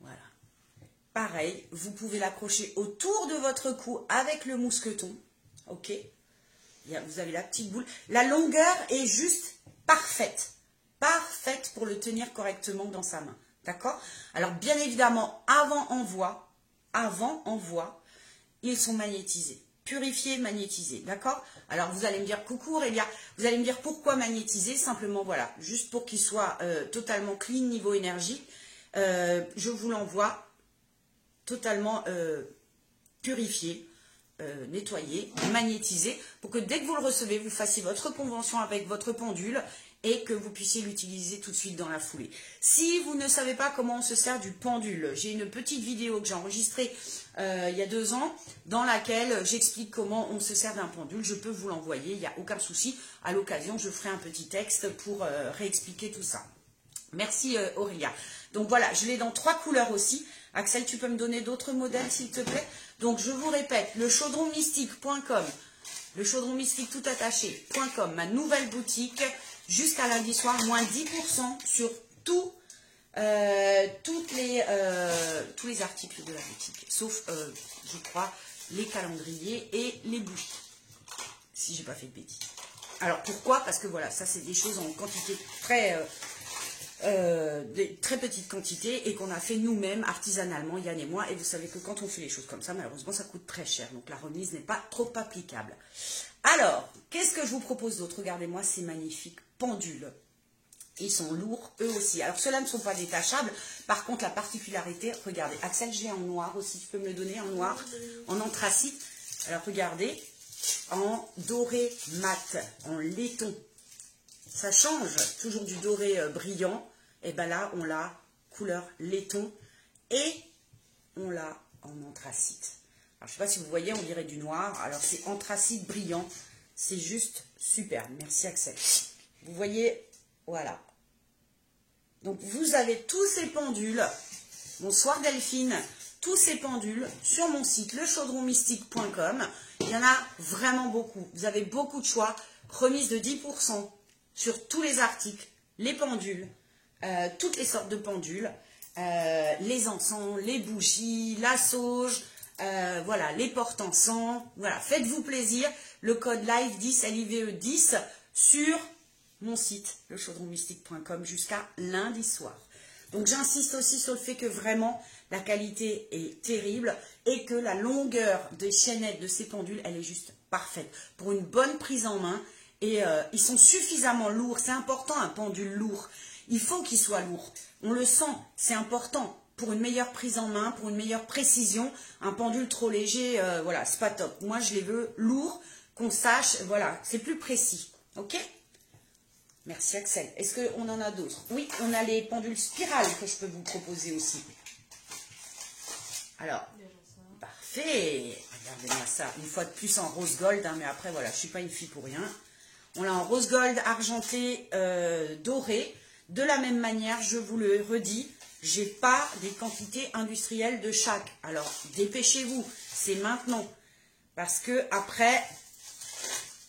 Voilà. Pareil, vous pouvez l'accrocher autour de votre cou avec le mousqueton. Ok. Vous avez la petite boule. La longueur est juste parfaite. Parfaite pour le tenir correctement dans sa main. D'accord? Alors, bien évidemment, avant envoi, ils sont magnétisés. Purifiés, magnétisés. D'accord? Alors, vous allez me dire, coucou Aurélia, vous allez me dire pourquoi magnétiser? Simplement, voilà, juste pour qu'il soit totalement clean niveau énergie. Je vous l'envoie totalement purifié, nettoyé, magnétisé, pour que dès que vous le recevez, vous fassiez votre convention avec votre pendule et que vous puissiez l'utiliser tout de suite dans la foulée. Si vous ne savez pas comment on se sert du pendule, j'ai une petite vidéo que j'ai enregistrée il y a 2 ans, dans laquelle j'explique comment on se sert d'un pendule. Je peux vous l'envoyer, il n'y a aucun souci. À l'occasion, je ferai un petit texte pour réexpliquer tout ça. Merci Aurélia. Donc voilà, je l'ai dans 3 couleurs aussi. Axel, tu peux me donner d'autres modèles s'il te plaît? Donc je vous répète, le chaudronmystique.com, le chaudronmystique tout attaché.com, ma nouvelle boutique, jusqu'à lundi soir, moins 10% sur tous les articles de la boutique, sauf, je crois, les calendriers et les bougies, si j'ai pas fait de bêtises. Alors pourquoi? Parce que voilà, ça c'est des choses en quantité des très petites quantités et qu'on a fait nous-mêmes artisanalement, Yann et moi, et vous savez que quand on fait les choses comme ça, malheureusement ça coûte très cher, donc la remise n'est pas trop applicable. Alors, qu'est-ce que je vous propose d'autre? Regardez-moi ces magnifiques pendules. Ils sont lourds eux aussi. Alors ceux-là ne sont pas détachables, par contre la particularité, regardez, Axel, j'ai en noir aussi, tu peux me le donner en noir, en anthracite. Alors regardez, en doré mat, en laiton. Ça change, toujours du doré brillant, et bien là on l'a couleur laiton et on l'a en anthracite. Alors je ne sais pas si vous voyez, on dirait du noir, alors c'est anthracite brillant, c'est juste super, merci Axel. Vous voyez, voilà. Donc vous avez tous ces pendules, bonsoir Delphine, tous ces pendules sur mon site lechaudronmystique.com, il y en a vraiment beaucoup, vous avez beaucoup de choix, remise de 10%. Sur tous les articles, les pendules, toutes les sortes de pendules, les encens, les bougies, la sauge, voilà, les porte-encens, voilà, faites-vous plaisir, le code LIVE10, LIVE10 sur mon site, lechaudronmystique.com jusqu'à lundi soir. Donc j'insiste aussi sur le fait que vraiment la qualité est terrible et que la longueur des chaînettes de ces pendules, elle est juste parfaite pour une bonne prise en main. Et ils sont suffisamment lourds, c'est important un pendule lourd, il faut qu'il soit lourd, on le sent, c'est important pour une meilleure prise en main, pour une meilleure précision, un pendule trop léger, voilà, c'est pas top. Moi je les veux lourds, qu'on sache, voilà, c'est plus précis, ok? Merci Axel. Est-ce qu'on en a d'autres? Oui, on a les pendules spirales que je peux vous proposer aussi. Alors, parfait, regardez-moi ça, une fois de plus en rose gold, hein, mais après voilà, je ne suis pas une fille pour rien. On l'a en rose gold argenté doré. De la même manière, je vous le redis, j'ai pas des quantités industrielles de chaque. Alors, dépêchez-vous, c'est maintenant. Parce que après,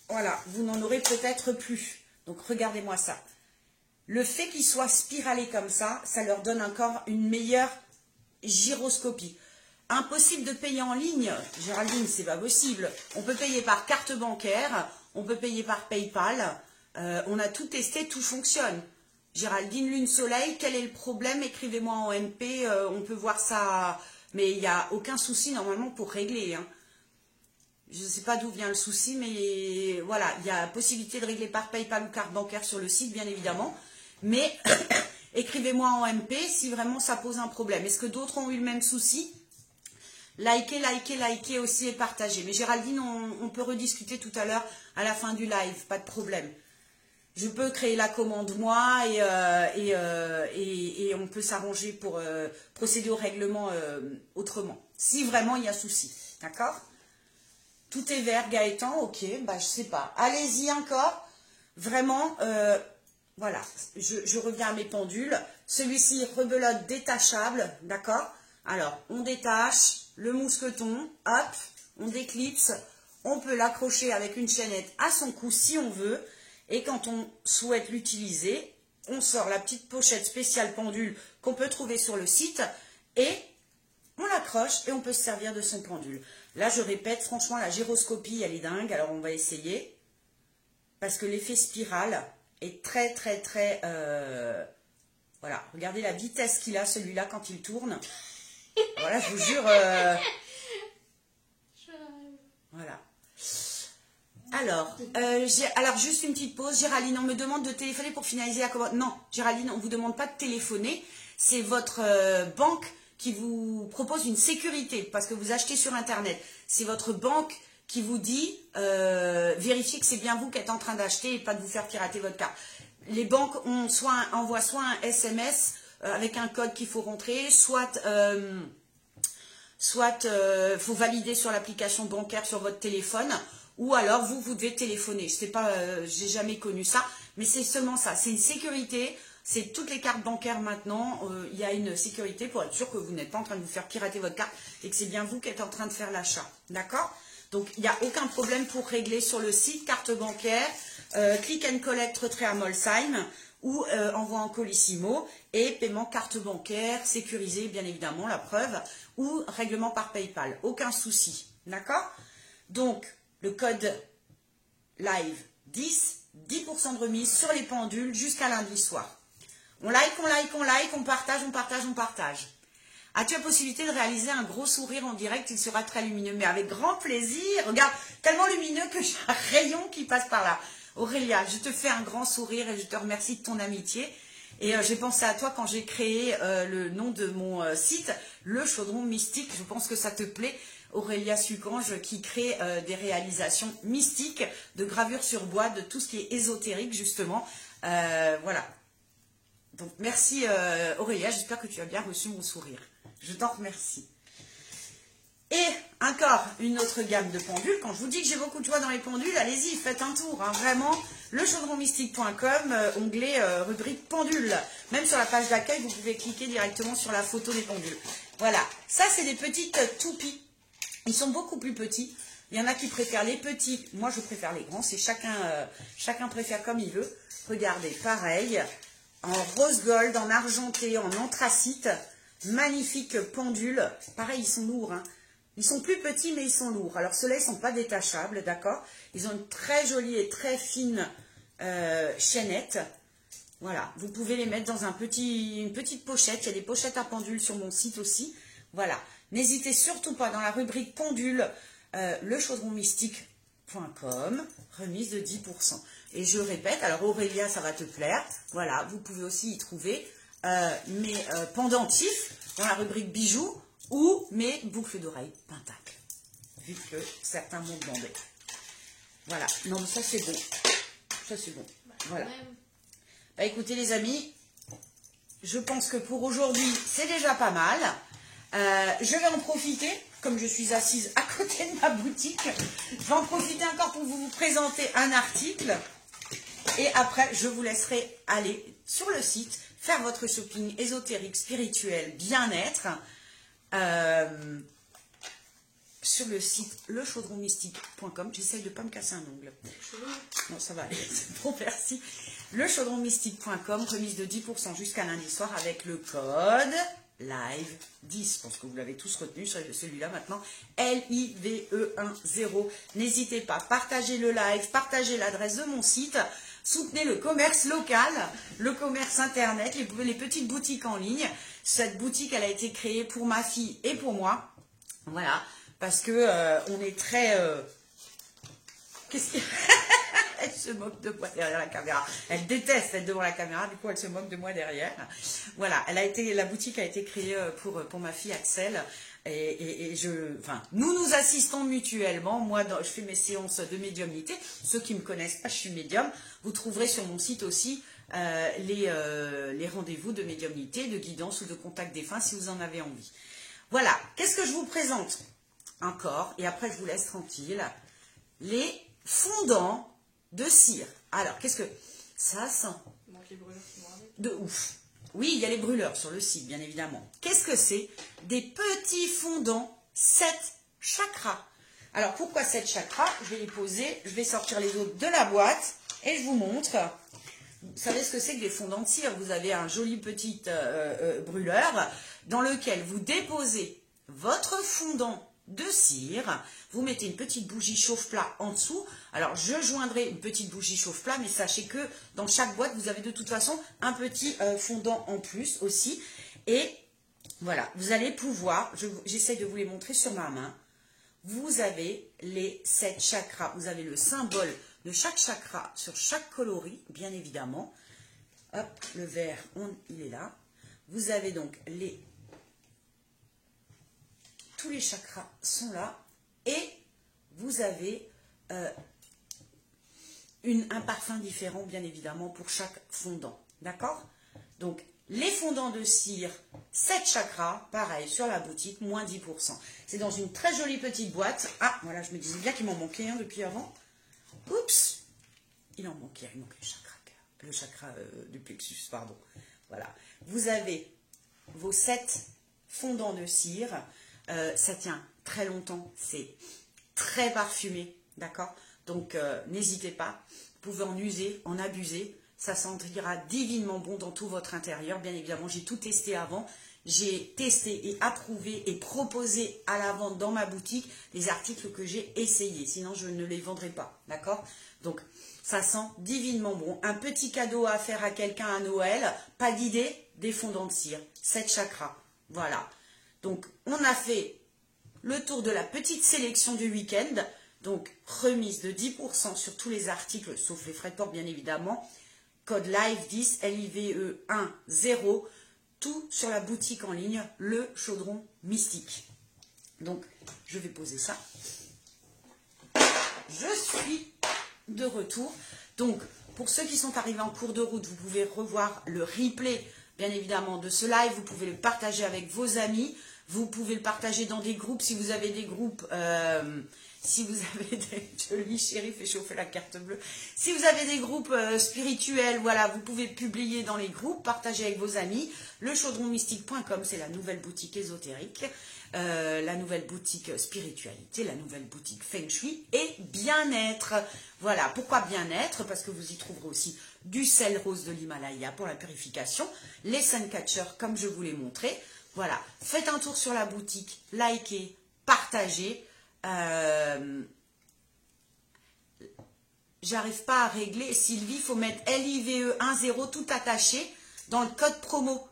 voilà, vous n'en aurez peut-être plus. Donc, regardez-moi ça. Le fait qu'il soit spiralé comme ça, ça leur donne encore une meilleure gyroscopie. Impossible de payer en ligne, Géraldine, c'est pas possible. On peut payer par carte bancaire, on peut payer par PayPal. On a tout testé, tout fonctionne. Géraldine, lune, soleil, quel est le problème? Écrivez-moi en MP, on peut voir ça. Mais il n'y a aucun souci normalement pour régler. Hein. Je ne sais pas d'où vient le souci, mais voilà, il y a possibilité de régler par PayPal ou carte bancaire sur le site, bien évidemment. Mais écrivez-moi en MP si vraiment ça pose un problème. Est-ce que d'autres ont eu le même souci? Likez, likez, likez aussi et partagez. Mais Géraldine, on peut rediscuter tout à l'heure à la fin du live, pas de problème. Je peux créer la commande moi et on peut s'arranger pour procéder au règlement autrement. Si vraiment il y a souci, d'accord? Tout est vert, Gaëtan, ok, bah je sais pas. Allez-y encore, vraiment, voilà, je reviens à mes pendules. Celui-ci, rebelote détachable, d'accord? Alors, on détache. le mousqueton, hop, on déclipse, on peut l'accrocher avec une chaînette à son cou si on veut. Et quand on souhaite l'utiliser, on sort la petite pochette spéciale pendule qu'on peut trouver sur le site et on l'accroche et on peut se servir de son pendule. Là, je répète, franchement, la gyroscopie, elle est dingue. Alors, on va essayer. Parce que l'effet spirale est très, très, très... Voilà, regardez la vitesse qu'il a, celui-là, quand il tourne. Voilà, je vous jure... Voilà. Alors, juste une petite pause. Géraldine, on me demande de téléphoner pour finaliser la commande. Non, Géraldine, on ne vous demande pas de téléphoner. C'est votre banque qui vous propose une sécurité parce que vous achetez sur Internet. C'est votre banque qui vous dit vérifiez que c'est bien vous qui êtes en train d'acheter et pas de vous faire pirater votre carte. Les banques envoient soit un SMS avec un code qu'il faut rentrer, soit faut valider sur l'application bancaire sur votre téléphone, ou alors vous devez téléphoner. Je sais pas, j'ai jamais connu ça, mais c'est seulement ça. C'est une sécurité. C'est toutes les cartes bancaires maintenant. Il y a une sécurité pour être sûr que vous n'êtes pas en train de vous faire pirater votre carte et que c'est bien vous qui êtes en train de faire l'achat. D'accord? Donc, il n'y a aucun problème pour régler sur le site carte bancaire, click and collect retrait à Molsheim ou envoi en Colissimo et paiement carte bancaire sécurisé, bien évidemment, la preuve, ou règlement par PayPal. Aucun souci. D'accord? Donc, le code live 10, 10% de remise sur les pendules jusqu'à lundi soir. On like, on like, on like, on partage, on partage, on partage. As-tu la possibilité de réaliser un gros sourire en direct? Il sera très lumineux, mais avec grand plaisir. Regarde, tellement lumineux que j'ai un rayon qui passe par là. Aurélia, je te fais un grand sourire et je te remercie de ton amitié. Et j'ai pensé à toi quand j'ai créé le nom de mon site, Le Chaudron Mystique. Je pense que ça te plaît. Aurélia Sucange qui crée des réalisations mystiques, de gravure sur bois, de tout ce qui est ésotérique justement. Voilà. Donc merci Aurélia, j'espère que tu as bien reçu mon sourire. Je t'en remercie. Et encore une autre gamme de pendules. Quand je vous dis que j'ai beaucoup de joie dans les pendules, allez-y, faites un tour. Hein, vraiment, lechaudronmystique.com, onglet rubrique pendules. Même sur la page d'accueil, vous pouvez cliquer directement sur la photo des pendules. Voilà, ça c'est des petites toupies. Ils sont beaucoup plus petits. Il y en a qui préfèrent les petits. Moi, je préfère les grands. C'est chacun préfère comme il veut. Regardez, pareil, en rose gold, en argenté, en anthracite. Magnifique pendule. Pareil, ils sont lourds. Hein. Ils sont plus petits, mais ils sont lourds. Alors, ceux-là, ils ne sont pas détachables, d'accord? Ils ont une très jolie et très fine chaînette. Voilà, vous pouvez les mettre dans une petite pochette. Il y a des pochettes à pendules sur mon site aussi. Voilà. N'hésitez surtout pas dans la rubrique pendule, lechaudronmystique.com, remise de 10%. Et je répète, alors Aurélia, ça va te plaire. Voilà, vous pouvez aussi y trouver mes pendentifs dans la rubrique bijoux ou mes boucles d'oreilles pentacles, vu que certains m'ont demandé. Voilà, non mais ça c'est bon. Ça c'est bon. Voilà. Bah écoutez les amis, je pense que pour aujourd'hui, c'est déjà pas mal. Je vais en profiter, comme je suis assise à côté de ma boutique, je vais en profiter encore pour vous présenter un article. Et après, je vous laisserai aller sur le site, faire votre shopping ésotérique, spirituel, bien-être, sur le site lechaudronmystique.com. J'essaye de ne pas me casser un ongle. Non, ça va aller, c'est bon, merci. Lechaudronmystique.com, remise de 10% jusqu'à lundi soir avec le code live 10. Je pense que vous l'avez tous retenu sur celui-là maintenant. LIVE10. N'hésitez pas, partagez le live, partagez l'adresse de mon site. Soutenez le commerce local, le commerce internet, les petites boutiques en ligne. Cette boutique, elle a été créée pour ma fille et pour moi. Voilà, parce que on est très... Qu'est-ce qu'il y a? Elle se moque de moi derrière la caméra. Elle déteste être devant la caméra, du coup elle se moque de moi derrière. Voilà, la boutique a été créée pour ma fille Axel. Nous assistons mutuellement. Moi, je fais mes séances de médiumnité. Ceux qui ne me connaissent pas, je suis médium. Vous trouverez sur mon site aussi les rendez-vous de médiumnité, de guidance ou de contact défunt si vous en avez envie. Voilà, qu'est-ce que je vous présente encore? Et après, je vous laisse tranquille. Les fondants de cire. Alors, qu'est-ce que ça sent? De ouf. Oui, il y a les brûleurs sur le site, bien évidemment. Qu'est-ce que c'est? Des petits fondants 7 chakras. Alors, pourquoi 7 chakras? Je vais les poser, je vais sortir les autres de la boîte et je vous montre. Vous savez ce que c'est que des fondants de cire? Vous avez un joli petit brûleur dans lequel vous déposez votre fondant de cire. Vous mettez une petite bougie chauffe-plat en dessous. Alors, je joindrai une petite bougie chauffe-plat, mais sachez que dans chaque boîte, vous avez de toute façon un petit fondant en plus aussi. Et voilà, vous allez pouvoir, j'essaie de vous les montrer sur ma main. Vous avez les 7 chakras. Vous avez le symbole de chaque chakra sur chaque coloris, bien évidemment. Hop, le vert, il est là. Vous avez donc tous les chakras sont là. Et vous avez un parfum différent, bien évidemment, pour chaque fondant. D'accord? Donc, les fondants de cire, 7 chakras, pareil, sur la boutique, moins 10%. C'est dans une très jolie petite boîte. Ah, voilà, je me disais bien qu'il m'en manquait un depuis avant. Oups! Il manque le chakra du plexus, pardon. Voilà. Vous avez vos 7 fondants de cire. Ça tient très longtemps. C'est très parfumé, d'accord? Donc, n'hésitez pas. Vous pouvez en user, en abuser. Ça sentira divinement bon dans tout votre intérieur. Bien évidemment, j'ai tout testé avant. J'ai testé et approuvé et proposé à la vente dans ma boutique les articles que j'ai essayés. Sinon, je ne les vendrai pas. D'accord? Donc, ça sent divinement bon. Un petit cadeau à faire à quelqu'un à Noël. Pas d'idée? Des fondants de cire. 7 chakras. Voilà. Donc, on a fait le tour de la petite sélection du week-end. Donc, remise de 10% sur tous les articles, sauf les frais de port, bien évidemment. Code LIVE10, LIVE10, tout sur la boutique en ligne, le chaudron mystique. Donc, je vais poser ça. Je suis de retour. Donc, pour ceux qui sont arrivés en cours de route, vous pouvez revoir le replay, bien évidemment, de ce live. Vous pouvez le partager avec vos amis. Vous pouvez le partager dans des groupes, si vous avez des groupes... si vous avez des... Je lis, chérie, fait chauffer la carte bleue. Si vous avez des groupes spirituels, voilà, vous pouvez publier dans les groupes, partager avec vos amis. Lechaudronmystique.com, c'est la nouvelle boutique ésotérique, la nouvelle boutique spiritualité, la nouvelle boutique Feng Shui et bien-être. Voilà, pourquoi bien-être? Parce que vous y trouverez aussi du sel rose de l'Himalaya pour la purification, les sun catchers comme je vous l'ai montré. Voilà, faites un tour sur la boutique, likez, partagez. J'arrive pas à régler. Sylvie, il faut mettre LIVE10 tout attaché dans le code promo.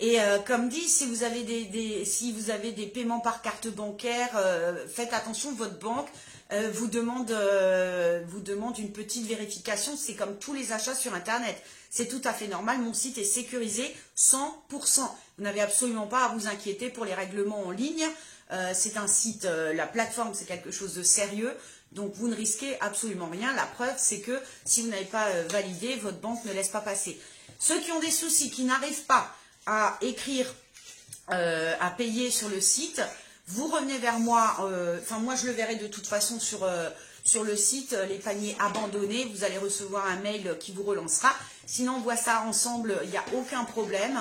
Et comme dit, si vous avez des paiements par carte bancaire, faites attention, votre banque vous demande une petite vérification. C'est comme tous les achats sur Internet. C'est tout à fait normal. Mon site est sécurisé 100%. Vous n'avez absolument pas à vous inquiéter pour les règlements en ligne. C'est un site, la plateforme, c'est quelque chose de sérieux. Donc, vous ne risquez absolument rien. La preuve, c'est que si vous n'avez pas validé, votre banque ne laisse pas passer. Ceux qui ont des soucis, qui n'arrivent pas à écrire, à payer sur le site, vous revenez vers moi. Enfin, moi, je le verrai de toute façon sur le site, les paniers abandonnés. Vous allez recevoir un mail qui vous relancera. Sinon, on voit ça ensemble, il n'y a aucun problème.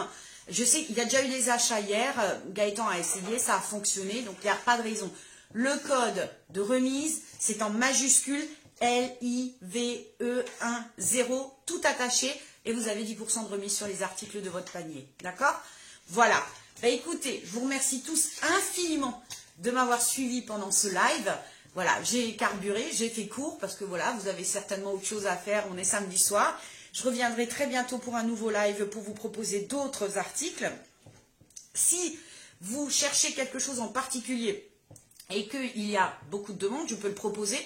Je sais qu'il y a déjà eu des achats hier. Gaëtan a essayé, ça a fonctionné. Donc, il n'y a pas de raison. Le code de remise, c'est en majuscule LIVE10, tout attaché. Et vous avez 10% de remise sur les articles de votre panier. D'accord? Voilà. Bah, écoutez, je vous remercie tous infiniment de m'avoir suivi pendant ce live. Voilà, j'ai carburé, j'ai fait court parce que voilà, vous avez certainement autre chose à faire. On est samedi soir. Je reviendrai très bientôt pour un nouveau live pour vous proposer d'autres articles. Si vous cherchez quelque chose en particulier et qu'il y a beaucoup de demandes, je peux le proposer.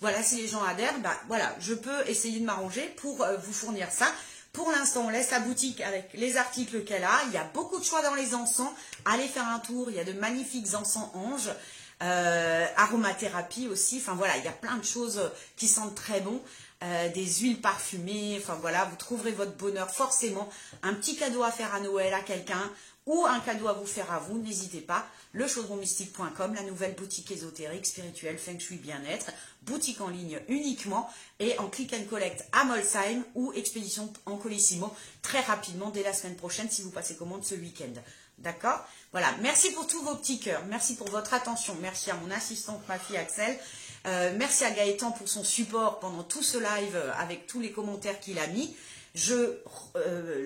Voilà, si les gens adhèrent, bah, voilà, je peux essayer de m'arranger pour vous fournir ça. Pour l'instant, on laisse la boutique avec les articles qu'elle a. Il y a beaucoup de choix dans les encens. Allez faire un tour. Il y a de magnifiques encens anges. Aromathérapie aussi. Enfin voilà, il y a plein de choses qui sentent très bon. des huiles parfumées, enfin voilà, vous trouverez votre bonheur forcément. Un petit cadeau à faire à Noël à quelqu'un ou un cadeau à vous faire à vous, n'hésitez pas. Lechaudronmystique.com, la nouvelle boutique ésotérique, spirituelle, feng shui, bien-être, boutique en ligne uniquement et en click and collect à Molsheim ou expédition en Colissimo très rapidement dès la semaine prochaine si vous passez commande ce week-end. D'accord? Voilà, merci pour tous vos petits cœurs, merci pour votre attention, merci à mon assistante, ma fille Axel, merci à Gaëtan pour son support pendant tout ce live avec tous les commentaires qu'il a mis. Je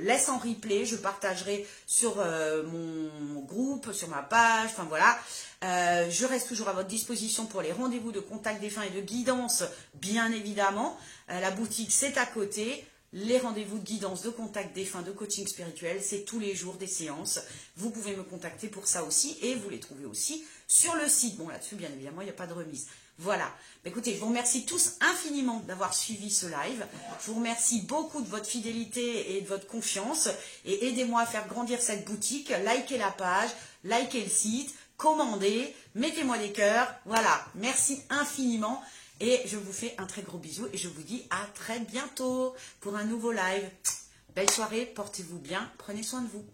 laisse en replay, je partagerai sur mon groupe, sur ma page, enfin voilà. Je reste toujours à votre disposition pour les rendez-vous de contact défunt et de guidance, bien évidemment. La boutique, c'est à côté. Les rendez-vous de guidance, de contact défunt, de coaching spirituel, c'est tous les jours des séances. Vous pouvez me contacter pour ça aussi et vous les trouvez aussi sur le site. Bon, là-dessus, bien évidemment, il n'y a pas de remise. Voilà. Écoutez, je vous remercie tous infiniment d'avoir suivi ce live. Je vous remercie beaucoup de votre fidélité et de votre confiance. Et aidez-moi à faire grandir cette boutique. Likez la page, likez le site, commandez, mettez-moi des cœurs. Voilà. Merci infiniment. Et je vous fais un très gros bisou et je vous dis à très bientôt pour un nouveau live. Belle soirée, portez-vous bien, prenez soin de vous.